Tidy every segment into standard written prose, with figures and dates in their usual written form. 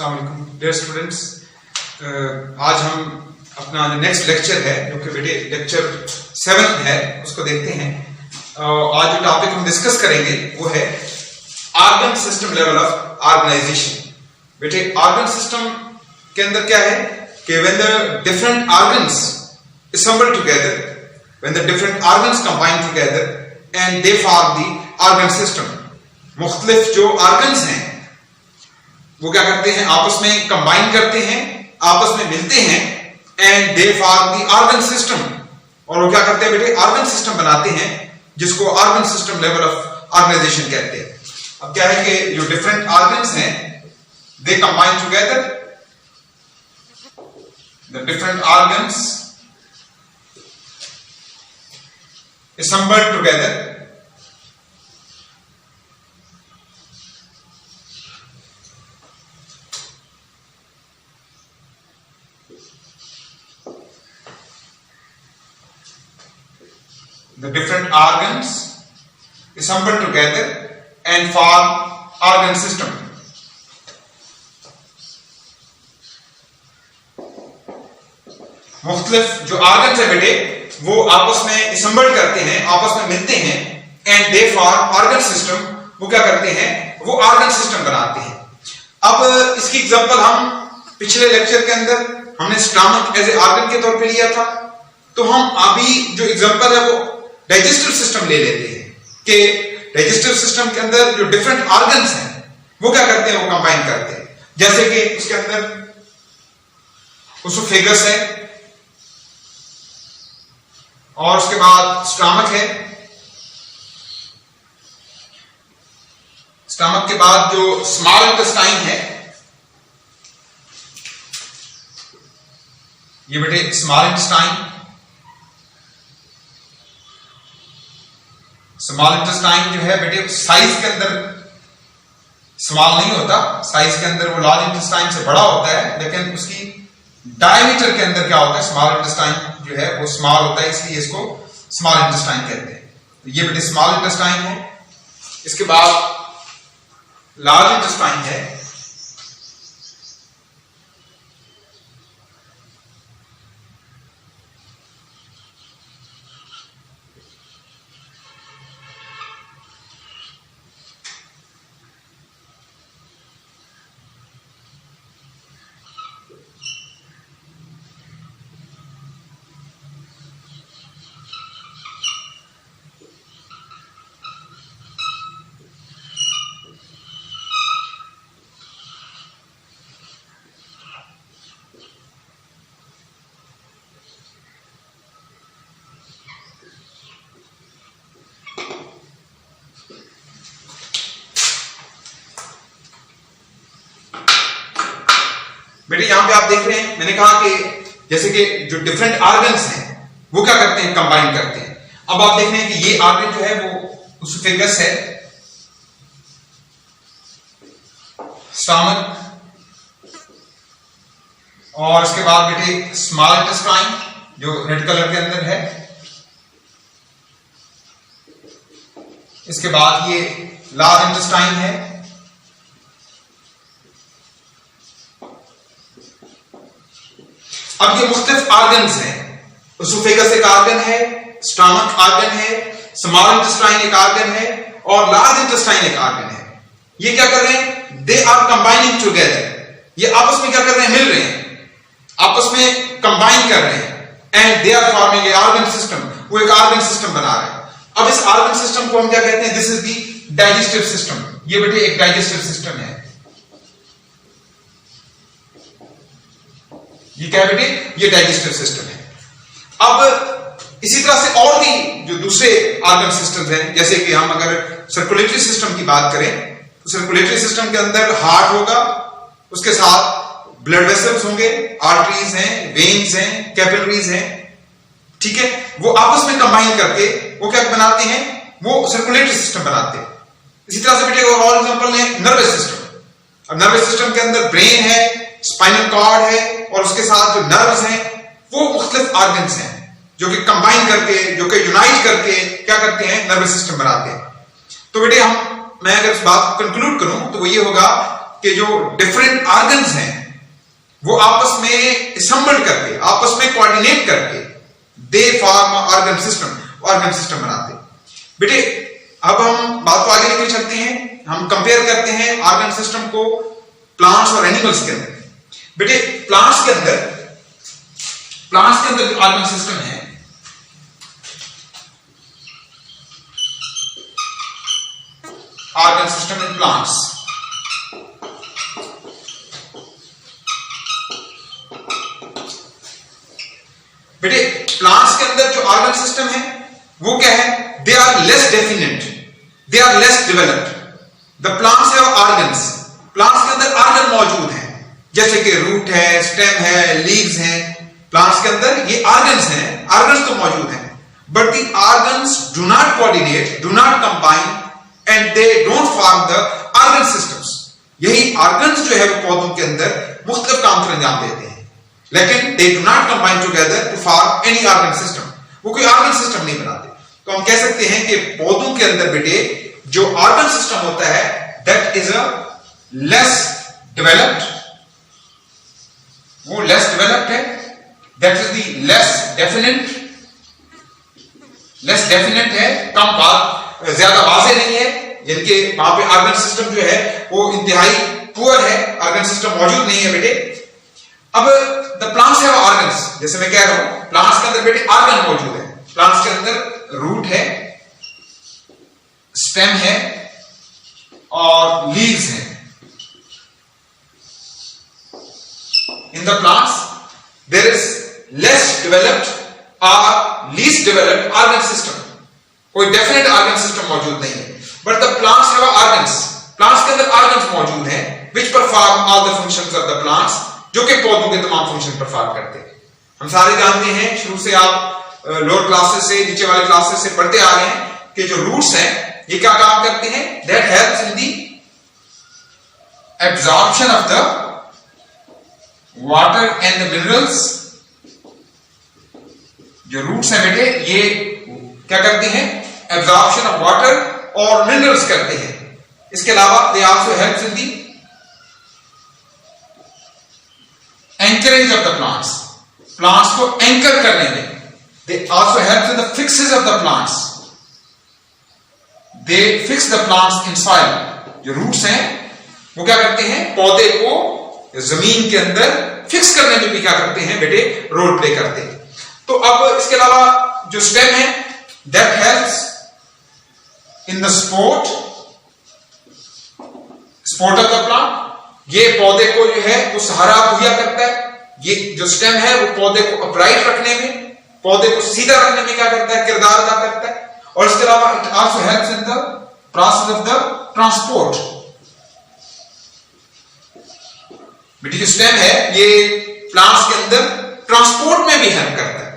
अस्सलाम वालेकुम dear students. आज हम अपना नेक्स्ट लेक्चर है जो कि बेटे लेक्चर 7 है उसको देखते हैं। आज जो टॉपिक हम डिस्कस करेंगे वो है organ system level of organisation. बेटे ऑर्गन सिस्टम के अंदर क्या है कि when the different organs assemble together, when the different organs combine together and they form the organ system। मुख्तलिफ जो ऑर्गन्स हैं वो क्या करते हैं, आपस में कंबाइन करते हैं, आपस में मिलते हैं and they form the organ system. और वो क्या करते हैं बेटे, ऑर्गन सिस्टम बनाते हैं जिसको organ system level of organisation कहते हैं। अब क्या है कि जो डिफरेंट ऑर्गन्स हैं they combine together, the different organs assembled together the different organs assembled together and form organ system। मुख्तलिफ जो ऑर्गन्स है बेटे वो आपस में असम्बल करते हैं, आपस में मिलते हैं and they form organ system. वो क्या करते हैं, वो ऑर्गन सिस्टम बनाते हैं। अब इसकी एग्जांपल हम पिछले लेक्चर के अंदर हमने स्टमक एज ए ऑर्गन के तौर पे लिया था, तो हम अभी जो एग्जांपल है वो डाइजेस्टिव सिस्टम ले लेते हैं कि डाइजेस्टिव सिस्टम के अंदर जो डिफरेंट ऑर्गन्स हैं वो क्या करते हैं, वो कंबाइन करते हैं। जैसे कि उसके अंदर उसोफेगस है और उसके बाद स्टमक है, स्टमक के बाद जो स्मॉल इंटेस्टाइन है ये बेटे स्मॉल इंटेस्टाइन। स्मॉल इंटेस्टाइन जो है बेटे साइज के अंदर स्मॉल नहीं होता, साइज के अंदर वो लार्ज इंटेस्टाइन से बड़ा होता है, लेकिन उसकी डायमीटर के अंदर क्या होता है, स्मॉल इंटेस्टाइन जो है वो स्मॉल होता है, इसलिए इसको स्मॉल इंटेस्टाइन कहते हैं। तो ये बेटे स्मॉल इंटेस्टाइन है। इसके बाद लार्ज इंटेस्टाइन है। बेटे यहां पे आप देख रहे हैं, मैंने कहा कि जैसे कि जो डिफरेंट ऑर्गन्स हैं वो क्या करते हैं, कंबाइन करते हैं। अब आप देख रहे हैं कि ये ऑर्गन जो है वो उसोफेगस है, स्टमक और उसके बाद बेटे स्मॉल इंटेस्टाइन जो रेड कलर के अंदर है। इसके बाद ये लार्ज इंटेस्टाइन है। अब ये मुख्तलिफ ऑर्गन्स हैं, उसोफेगस एक ऑर्गन है, स्टमक ऑर्गन है, स्मॉल इंटेस्टाइन एक ऑर्गन है और लार्ज इंटेस्टाइन एक ऑर्गन है। ये क्या कर रहे हैं, दे आर कंबाइनिंग टुगेदर। ये आपस में क्या कर रहे हैं, मिल रहे हैं, आपस में कंबाइन कर रहे हैं and they are forming a organ system. वो एक ऑर्गन सिस्टम बना रहे हैं। अब इस ऑर्गन सिस्टम को हम क्या कहते हैं, this is the digestive system. ये बेटे एक डाइजेस्टिव सिस्टम है। ये क्या बेटे, ये डाइजेस्टिव सिस्टम है। अब इसी तरह से और भी जो दूसरे ऑर्गन सिस्टम्स हैं, जैसे कि हम अगर सर्कुलेटरी सिस्टम की बात करें तो सर्कुलेटरी सिस्टम के अंदर हार्ट होगा, उसके साथ ब्लड वेसल्स होंगे, आर्टरीज हैं, वेन्स हैं, कैपिलरीज हैं, ठीक है। वो आपस में कंबाइन करके वो क्या बनाते हैं, वो सर्कुलेटरी सिस्टम बनाते हैं। इसी तरह से बेटे और एग्जांपल है नर्वस सिस्टम। अब नर्वस सिस्टम के अंदर ब्रेन है, स्पाइनल कॉर्ड है और उसके साथ जो नर्व्स हैं वो मुख्तलिफ ऑर्गन्स हैं जो कि कंबाइन करके, जो कि यूनाइट करके क्या करते हैं, नर्वस सिस्टम बनाते हैं। तो बेटे मैं अगर इस बात को कंक्लूड करूं तो वो ये होगा कि जो डिफरेंट ऑर्गन्स हैं वो आपस में असम्बल करके, आपस में कोऑर्डिनेट करके दे फॉर्म ऑर्गन सिस्टम बनाते। बेटे अब हम बात को आगे लेकर चलते हैं, हम कंपेयर करते हैं ऑर्गन सिस्टम को प्लांट्स और एनिमल्स के अंदर। बेटे प्लांट्स के अंदर जो ऑर्गन सिस्टम है, ऑर्गन सिस्टम इन प्लांट्स, बेटे प्लांट्स के अंदर जो ऑर्गन सिस्टम है वो क्या है? They are less definite, they are less developed. The plants have organs, plants के अंदर ऑर्गन मौजूद हैं, जैसे कि रूट है, स्टेम है, लीव्स हैं। प्लांट्स के अंदर ये ऑर्गन्स हैं, ऑर्गन्स तो मौजूद हैं, but the organs do not coordinate, do not combine and they don't form the organ systems. यही ऑर्गन्स जो है वो पौधों के अंदर मुख्तलिफ काम को अंजाम देते हैं, लेकिन they do not combine together to form any organ system। वो कोई ऑर्गन सिस्टम नहीं बनाते। तो हम कह सकते हैं कि पौधों के अंदर बेटे जो ऑर्गन सिस्टम होता है that is a less developed, वो less developed है, that is the less definite है, कम बात, ज्यादा वाज़ेह नहीं है, यानी कि वहां पे ऑर्गन सिस्टम जो है वो इंतहाई पुअर है, ऑर्गन सिस्टम मौजूद नहीं है बेटे। अब द प्लांट्स हैव ऑर्गन्स, जैसे मैं कह रहा हूं प्लांट्स के अंदर बेटे ऑर्गन मौजूद है। प्लांट्स के अंदर रूट है, स्टेम है और लीव्स हैं। In the plants there is less developed और लीस्ट डेवलप्ड ऑर्गन सिस्टम, कोई डेफिनेट ऑर्गन सिस्टम मौजूद नहीं है। But the plants have organs, plants के अंदर ऑर्गन्स मौजूद हैं which perform all the functions of the plants, जो कि पौधों के तमाम फंक्शन परफॉर्म करते हैं। हम सारे जानते हैं, शुरू से आप लोअर क्लासेस से, नीचे वाले क्लासेस से पढ़ते आ रहे हैं कि जो रूट्स हैं ये क्या काम करते हैं? That helps in the absorption of the water and the minerals. जो रूट्स हैं बेटे ये क्या करते हैं? एब्जॉर्प्शन ऑफ वाटर और मिनरल्स करते हैं। इसके अलावा they also helps in the anchorage of the plants, plants को एंकर करने में। They also help in the fixes of the plants, they fix the plants in soil. जो रूट्स हैं वो क्या करते हैं? पौधे को जमीन के अंदर फिक्स करने में भी क्या करते हैं बेटे? रोल प्ले करते हैं। तो अब इसके अलावा जो स्टेम है that helps in the support of the plant. ये पौधे को जो है वो सहारा मुहैया करता है। ये जो स्टेम है वो पौधे को अपराइट रखने में, पौधे को सीधा रखने में क्या करता है? किरदार अदा करता है। और इसके अलावा it also helps in the process of the transport. बेटी जो स्टेम है ये प्लांट्स के अंदर ट्रांसपोर्ट में भी हेल्प करता है।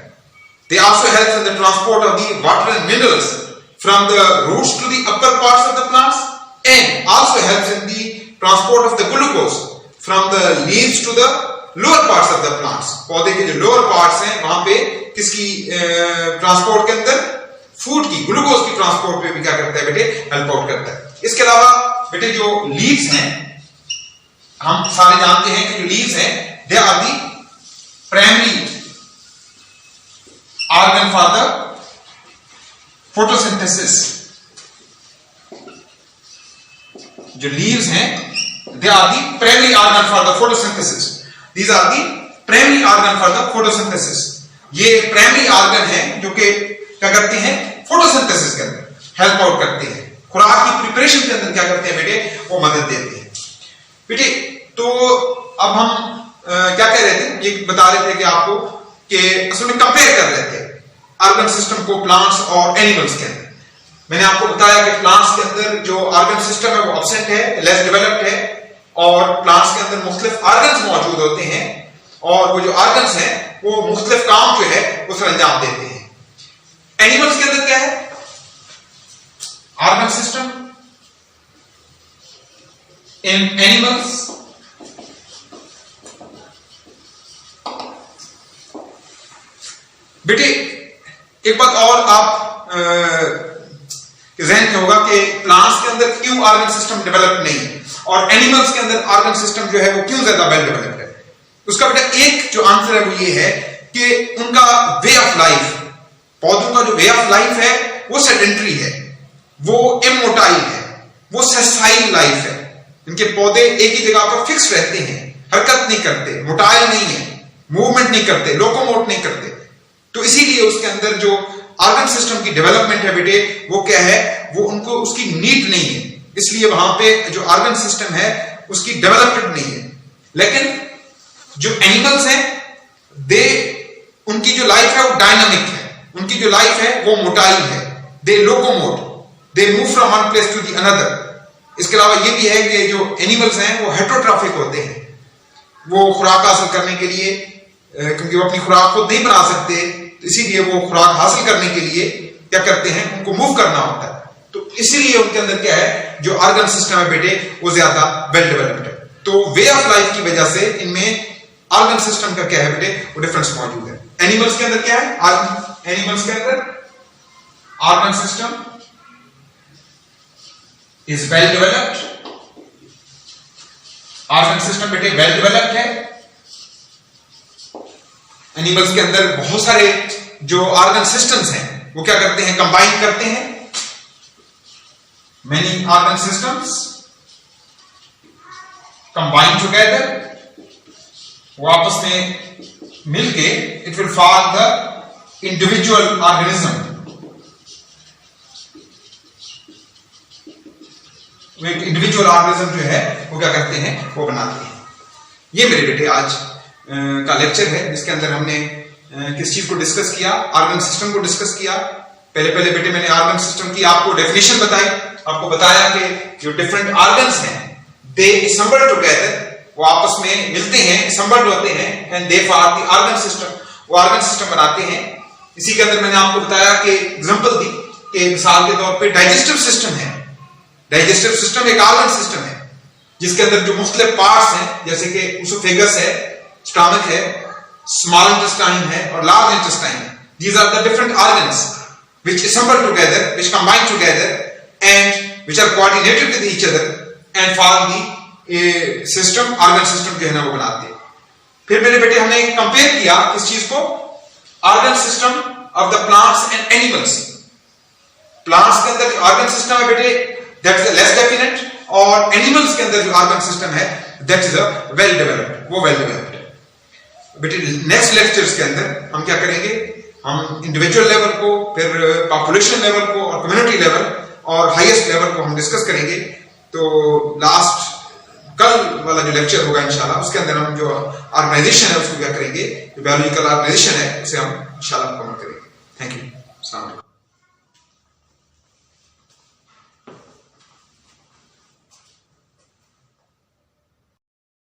They also helps in the transport of the water and minerals from the roots to the upper parts of the plants and also helps in the transport of the glucose from the leaves to the lower parts of the plants. पौधे के जो lower parts हैं वहां पे किसकी transport के अंदर? Food की, ग्लूकोज की ट्रांसपोर्ट पे भी क्या करता है बेटे? हेल्प आउट करता है। इसके अलावा बेटे जो लीव्स हैं, हम सारे जानते हैं कि जो लीव्स हैं they are the primary organ for the photosynthesis. जो लीव्स हैं they are the primary organ for the photosynthesis. These are the primary organ for the photosynthesis। ये प्राइमरी ऑर्गन है जो कि क्या करते हैं? फोटोसिंथेसिस के अंदर हेल्प आउट करते हैं, खुराक की प्रिपरेशन के अंदर क्या करते हैं बेटे? वो मदद देते हैं। बेटे तो अब हम क्या कह रहे थे? ये बता रहे थे कि आपको कि असल में कंपेयर कर रहे थे ऑर्गन सिस्टम को प्लांट्स और एनिमल्स के अंदर। मैंने आपको बताया कि प्लांट्स के अंदर जो ऑर्गन सिस्टम है वो एब्सेंट है, लेस डेवलप्ड है, और प्लांट्स के अंदर मुख्तलिफ ऑर्गन्स मौजूद होते हैं और वो जो ऑर्गन्स हैं वो मुख्तलिफ काम जो है उसे अंजाम देते हैं। एनिमल्स के अंदर क्या है? ऑर्गन सिस्टम इन एनिमल्स बेटे एक बात और आप जहन में होगा कि प्लांट्स के अंदर क्यों ऑर्गन सिस्टम डेवलप नहीं है। और एनिमल्स के अंदर ऑर्गन सिस्टम जो है वो क्यों ज्यादा वेल डेवलप्ड है? उसका बेटा एक जो आंसर है वो ये है कि उनका वे ऑफ लाइफ, पौधों का जो वे ऑफ लाइफ है वो सेडेंटरी है, वो इमोटाइल है, वो सेसाइल लाइफ है। इनके पौधे एक ही जगह पर फिक्स रहते हैं, हरकत नहीं करते, मोटाइल नहीं है, मूवमेंट नहीं करते, लोकोमोट नहीं करते। तो इसीलिए उसके अंदर जो ऑर्गन सिस्टम की डेवलपमेंट है बेटे वो क्या है, वो उनको उसकी नीड नहीं है, इसलिए वहां पे जो ऑर्गन सिस्टम है उसकी डेवलपमेंट नहीं है। लेकिन जो एनिमल्स हैं उनकी जो लाइफ है वो डायनामिक है, उनकी जो लाइफ है वो मोटाइल है, they locomote, they move from one place to the another. इसके अलावा ये भी है कि जो एनिमल्स हैं वो हेटेरोट्रॉफिक होते हैं, वो खुराक हासिल करने के लिए, क्योंकि वो अपनी खुराक खुद नहीं बना सकते, तो इसीलिए वो खुराक हासिल करने के लिए क्या करते हैं, उनको मूव करना होता है। तो इसीलिए उनके अंदर क्या है, जो ऑर्गन सिस्टम है बेटे वो ज्यादा वेल डेवलप्ड है। तो वे ऑफ लाइफ की वजह से इनमें ऑर्गन सिस्टम का क्या है बेटे, वो डिफरेंस मौजूद है। एनिमल्स के अंदर क्या है, एनिमल्स के अंदर organ system is well developed, organ system बेटे वेल डेवलप्ड है। एनिमल्स के अंदर बहुत सारे जो ऑर्गन सिस्टम्स हैं वो क्या करते हैं, कंबाइन करते हैं। Many organ systems combine together, वो आपस में मिलके it will form the individual organism. वो एक इंडिविजुअल ऑर्गेनिज्म जो है वो क्या करते हैं, वो बनाते हैं। ये मेरे बेटे आज का लेक्चर है जिसके अंदर हमने किस चीज को डिस्कस किया, ऑर्गन सिस्टम को डिस्कस किया। पहले बेटे मैंने ऑर्गन सिस्टम की आपको डेफिनेशन बताई, आपको बताया कि जो डिफरेंट ऑर्गन्स हैं दे असम्बल टुगेदर, वो आपस में मिलते हैं, असम्बल्ड होते हैं and they form the organ system, वो ऑर्गन सिस्टम बनाते हैं। इसी के अंदर मैंने आपको बताया कि एग्जांपल दी कि मिसाल के तौर पे डाइजेस्टिव सिस्टम है, डाइजेस्टिव सिस्टम एक ऑर्गन सिस्टम है जिसके अंदर जो मुख्तलिफ पार्ट्स हैं, जैसे कि उसोफेगस है, स्टमक है, स्मॉल इंटेस्टाइन है और लार्ज इंटेस्टाइन है। These are the different organs which assemble together, which combine together and which are coordinated with each other and form the system, organ system जो है ना वो बनाते हैं। फिर मेरे बेटे हमने कंपेयर किया इस चीज को, organ system of the plants and animals. Plants के अंदर जो ऑर्गन सिस्टम है बेटे दैट इज लेस डेफिनेट, और एनिमल्स के अंदर जो ऑर्गन सिस्टम है दैट इज वेल डेवलप्ड, वो वेल डेवलप्ड है। बेटे नेक्स्ट लेक्चर्स के अंदर हम क्या करेंगे, हम इंडिविजुअल लेवल को, फिर पॉपुलेशन लेवल को और कम्युनिटी लेवल और हाईएस्ट लेवल को हम डिस्कस करेंगे। तो लास्ट कल वाला जो लेक्चर होगा इंशाल्लाह उसके अंदर हम जो ऑर्गेनाइजेशन है उसको क्या करेंगे, जो बायोलॉजिकल ऑर्गेनाइजेशन है उसे हम इंशाल्लाह कवर करेंगे। Thank you. अस्सलाम वालेकुम।